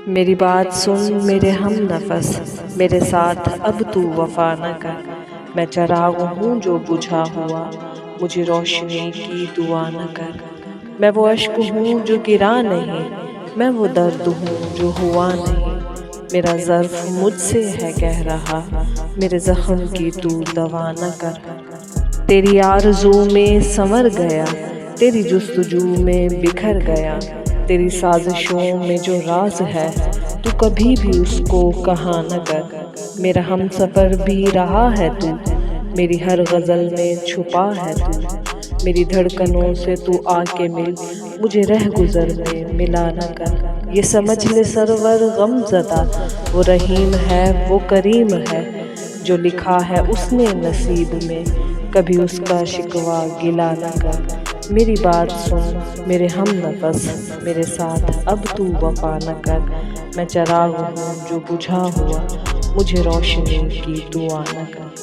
میری بات سن میرے ہم نفس، میرے ساتھ اب تو وفا نہ کر۔ میں چراغ ہوں جو بجھا ہوا، مجھے روشنی کی دعا نہ کر۔ میں وہ اشک ہوں جو گرا نہیں، میں وہ درد ہوں جو ہوا نہیں۔ میرا ظرف مجھ سے ہے کہہ رہا، میرے زخم کی تو دوا نہ کر۔ تیری آرزو میں سنور گیا، تیری جستجو میں بکھر گیا۔ تیری سازشوں میں جو راز ہے، تو کبھی بھی اس کو کہا نہ کر۔ میرا ہم سفر بھی رہا ہے تو، میری ہر غزل میں چھپا ہے تو۔ میری دھڑکنوں سے تو آ کے مل، مجھے رہ گزر میں ملا نہ کر۔ یہ سمجھ لے سرور غم زدہ، وہ رحیم ہے وہ کریم ہے، جو لکھا ہے اس نے نصیب میں، کبھی اس کا شکوہ گلا نہ کر۔ میری بات سن میرے ہم نفس، میرے ساتھ اب تو وفا نہ کر۔ میں چراغ ہوں جو بجھا ہوا، مجھے روشنی کی دعا نہ کر۔